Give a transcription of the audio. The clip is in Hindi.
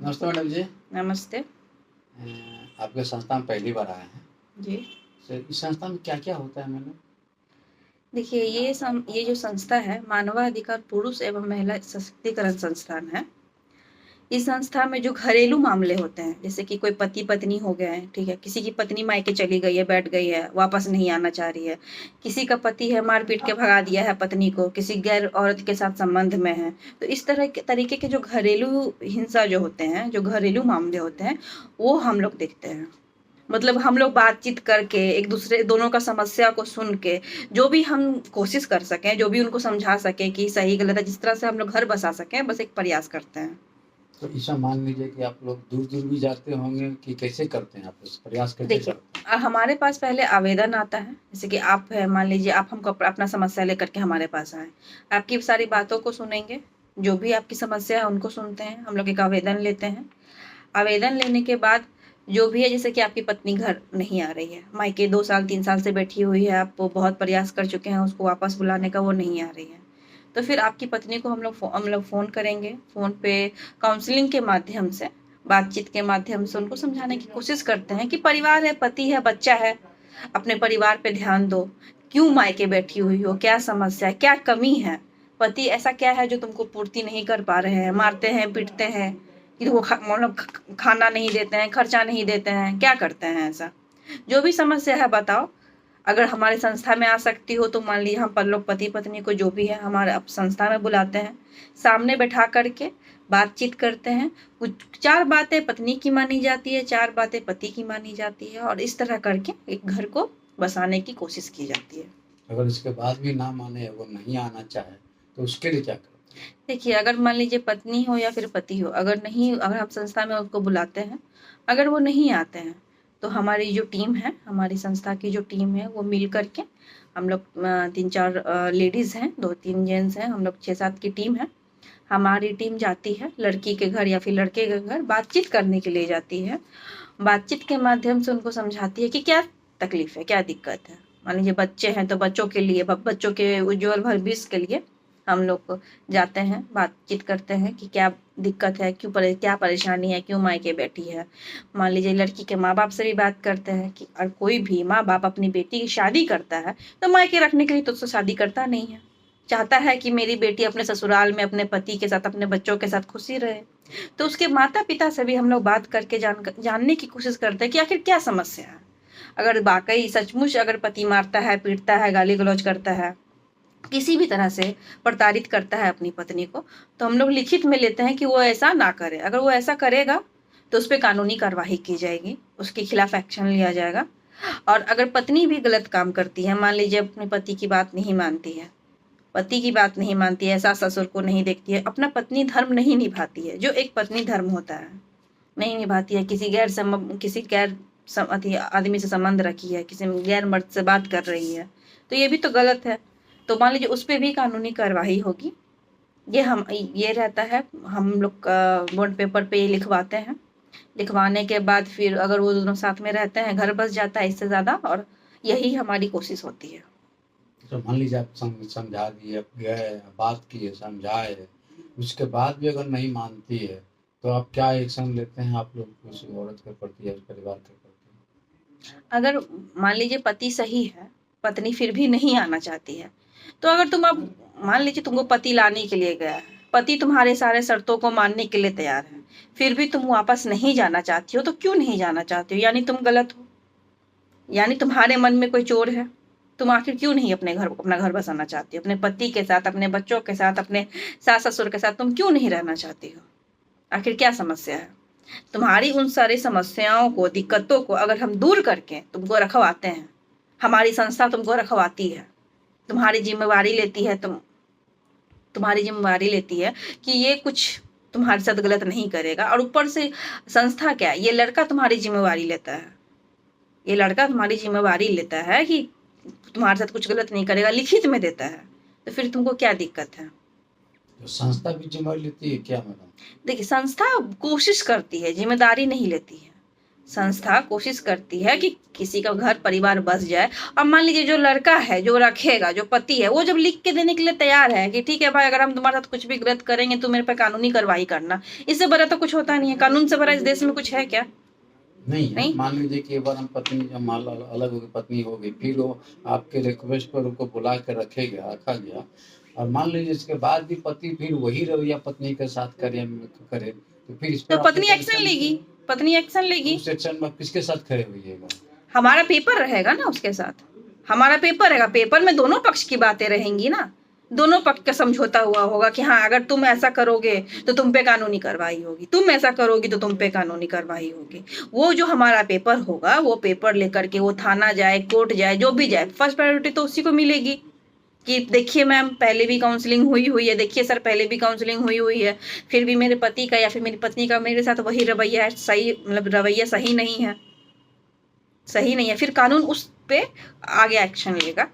नमस्ते मैडम जी। नमस्ते। आपके संस्था में पहली बार आए हैं। जी। सर, इस संस्था में क्या-क्या होता है मैडम? देखिए ये जो संस्था है मानवाधिकार पुरुष एवं महिला सशक्तिकरण संस्थान है। इस संस्था में जो घरेलू मामले होते हैं, जैसे कि कोई पति-पत्नी हो गए हैं, ठीक है? किसी की पत्नी मायके चली गई है, बैठ गई है, वापस नहीं आना चाह रही है। किसी का पति है मार-पीट के भगा दिया है पत्नी को, किसी गैर औरत के साथ संबंध में है। तो इस तरह के तरीके के जो घरेलू हिंसा जो होते हैं, जो घरेलू मामले होते हैं, वो हम लोग देखते हैं। मतलब हम लोग बातचीत करके एक दूसरे दोनों का समस्या को सुन के जो भी हम कोशिश कर सकें, जो भी उनको समझा सके कि सही गलत है, जिस तरह से हम लोग घर बसा सकें, बस एक प्रयास करते हैं। तो ऐसा मान लीजिए कि आप लोग दूर-दूर भी जाते होंगे कि कैसे करते हैं आप इस प्रयास कैसे देखिए करते हैं? हमारे पास पहले आवेदन आता है, जैसे कि आप है मान लीजिए आप हमको अपना समस्या लेकर के हमारे पास आए, आपकी सारी बातों को सुनेंगे, जो भी आपकी समस्या है उनको सुनते हैं, हम लोग एक आवेदन लेते हैं। आवेदन लेने के बाद जो भी है, जैसे कि आपकी पत्नी घर नहीं आ रही है, मायके 2 साल 3 साल से बैठी हुई है, आप बहुत प्रयास कर चुके हैं उसको वापस बुलाने का, वो नहीं आ रही है। तो फिर आपकी पत्नी को हम लोग फ़ोन करेंगे, फ़ोन पे काउंसलिंग के माध्यम से, बातचीत के माध्यम से उनको समझाने की कोशिश करते हैं कि परिवार है, पति है, बच्चा है, अपने परिवार पे ध्यान दो। क्यों मायके बैठी हुई हो? क्या समस्या है? क्या कमी है? पति ऐसा क्या है जो तुमको पूर्ति नहीं कर पा रहे हैं? मारते हैं, पीटते हैं कि वो मतलब खाना नहीं देते हैं, खर्चा नहीं देते हैं, क्या करते हैं ऐसा? जो भी समस्या है बताओ। अगर हमारी संस्था में आ सकती हो तो मान लीजिए हम पर लोग पति पत्नी को जो भी है हमारे संस्था में बुलाते हैं, सामने बैठा करके बातचीत करते हैं। कुछ 4 बातें पत्नी की मानी जाती है, 4 बातें पति की मानी जाती है और इस तरह करके एक घर को बसाने की कोशिश की जाती है। अगर इसके बाद भी ना माने, वो नहीं आना चाहे, तो उसके लिए क्या करते हैं? देखिए अगर मान लीजिए पत्नी हो या फिर पति हो, अगर हम संस्था में उनको बुलाते हैं, अगर वो नहीं आते हैं, तो हमारी जो टीम है, हमारी संस्था की जो टीम है, वो मिल कर के हम लोग 3-4 लेडीज़ हैं, 2-3 जेंट्स हैं, हम लोग 6-7 की टीम है। हमारी टीम जाती है लड़की के घर या फिर लड़के के घर, बातचीत करने के लिए जाती है। बातचीत के माध्यम से उनको समझाती है कि क्या तकलीफ़ है, क्या दिक्कत है। मान लीजिए बच्चे हैं तो बच्चों के लिए, बच्चों के उज्ज्वल भविष्य के लिए हम लोग जाते हैं, बातचीत करते हैं कि क्या दिक्कत है, क्या परेशानी है, क्यों मायके बैठी है। मान लीजिए लड़की के माँ-बाप से भी बात करते हैं कि और कोई भी माँ-बाप अपनी बेटी की शादी करता है, तो मायके रखने के लिए तो उससे शादी करता नहीं है। चाहता है कि मेरी बेटी अपने ससुराल में अपने पति के साथ, अपने बच्चों के साथ खुशी रहे। तो उसके माता-पिता से भी हम लोग बात करके जानने की कोशिश करते हैं कि आखिर क्या समस्या है। अगर वाक़ई सचमुच अगर पति मारता है, पीटता है, गाली-गलौज करता है, किसी भी तरह से प्रताड़ित करता है अपनी पत्नी को, तो हम लोग लिखित में लेते हैं कि वो ऐसा ना करे। अगर वो ऐसा करेगा, तो उस पे कानूनी कार्रवाई की जाएगी, उसके खिलाफ एक्शन लिया जाएगा। और अगर पत्नी भी गलत काम करती है, मान लीजिए अपने पति की बात नहीं मानती है, पति की बात नहीं मानती है, सास-ससुर को नहीं देखती है, अपना पत्नी धर्म नहीं निभाती है, जो एक पत्नी धर्म होता है, नहीं निभाती है, किसी गैर आदमी से संबंध रखी है, किसी गैर मर्द से बात कर रही है, तो ये भी तो गलत है। तो मान लीजिए उस पे भी कानूनी कार्रवाई होगी। ये रहता है, हम लोग बॉन्ड पेपर पे ये लिखवाते हैं। लिखवाने के बाद फिर अगर वो दोनों साथ में रहते हैं, घर बस जाता है, इससे ज़्यादा और यही हमारी कोशिश होती है। तो मान लीजिए आप समझा दिए, आप गए, बात किए, समझाए, उसके बाद भी अगर नहीं मानती है, तो आप क्या एक्शन लेते हैं आप लोग उस औरत के प्रति या उस परिवार के प्रति? अगर मान लीजिए पति सही है, पत्नी फिर भी नहीं आना चाहती है, तो अगर तुम अब मान लीजिए तुमको पति लाने के लिए गया है, पति तुम्हारे सारे शर्तों को मानने के लिए तैयार है, फिर भी तुम वापस नहीं जाना चाहती हो, तो क्यों नहीं जाना चाहती हो? यानी तुम गलत हो, यानी तुम्हारे मन में कोई चोर है। तुम आखिर क्यों नहीं अपना घर बसाना चाहती हो? अपने पति के साथ, अपने बच्चों के साथ, अपने सास-ससुर के साथ तुम क्यों नहीं रहना चाहती हो? आखिर क्या समस्या है? तुम्हारी उन सारी समस्याओं को, दिक्कतों को अगर हम दूर करके तुमको रखवाते हैं, हमारी संस्था तुमको रखवाती है, तुम्हारी ज़िम्मेवारी लेती है तुम्हारी ज़िम्मेवारी लेती है कि ये कुछ तुम्हारे साथ गलत नहीं करेगा और ऊपर से संस्था क्या है, ये लड़का तुम्हारी ज़िम्मेवारी लेता है। ये लड़का तुम्हारी ज़िम्मेवारी लेता है कि तुम्हारे साथ कुछ गलत नहीं करेगा, लिखित में देता है। तो फिर तुमको क्या दिक्कत है? तो संस्था भी ज़िम्मेदारी लेती है क्या मैडम? देखिए संस्था कोशिश करती है, ज़िम्मेदारी नहीं लेती है। संस्था कोशिश करती है कि किसी का घर परिवार बस जाए। अब मान लीजिए जो लड़का है जो रखेगा, जो पति है, वो जब लिख के देने के लिए तैयार है कि ठीक है भाई, अगर हम तुम्हारे साथ कुछ भी गलत करेंगे तो मेरे पे कानूनी कार्रवाई करना, इससे बड़ा तो कुछ होता नहीं है। कानून से बड़ा इस देश में कुछ है क्या? नहीं है। नहीं। मान लीजिए कि एक बार हम पत्नी जब मान लो अलग हो गई, पत्नी हो गई, फिर वो आपके रिक्वेस्ट पर उनको बुला के रखा गया, और मान लीजिए इसके बाद भी पति फिर वही रवैया पत्नी के साथ करे, तो फिर इस पर तो पत्नी एक्शन लेगी, पत्नी एक्शन लेगी। उस एक्शन में किसके साथ खड़े होइएगा? हमारा पेपर रहेगा ना उसके साथ, हमारा पेपर रहेगा, पेपर में दोनों पक्ष की बातें रहेंगी ना, दोनों पक्ष का समझौता हुआ होगा कि हाँ अगर तुम ऐसा करोगे तो तुम पे कानूनी कार्रवाई होगी, तुम ऐसा करोगी तो तुम पे कानूनी कार्रवाई होगी। वो जो हमारा पेपर होगा, वो पेपर लेकर के वो थाना जाए, कोर्ट जाए, जो भी जाए, फर्स्ट प्रायोरिटी तो उसी को मिलेगी कि देखिए मैम पहले भी काउंसलिंग हुई है, देखिए सर पहले भी काउंसलिंग हुई है, फिर भी मेरे पति का या फिर मेरी पत्नी का मेरे साथ वही रवैया है, सही मतलब रवैया सही नहीं है, सही नहीं है, फिर कानून उस पे आगे एक्शन लेगा।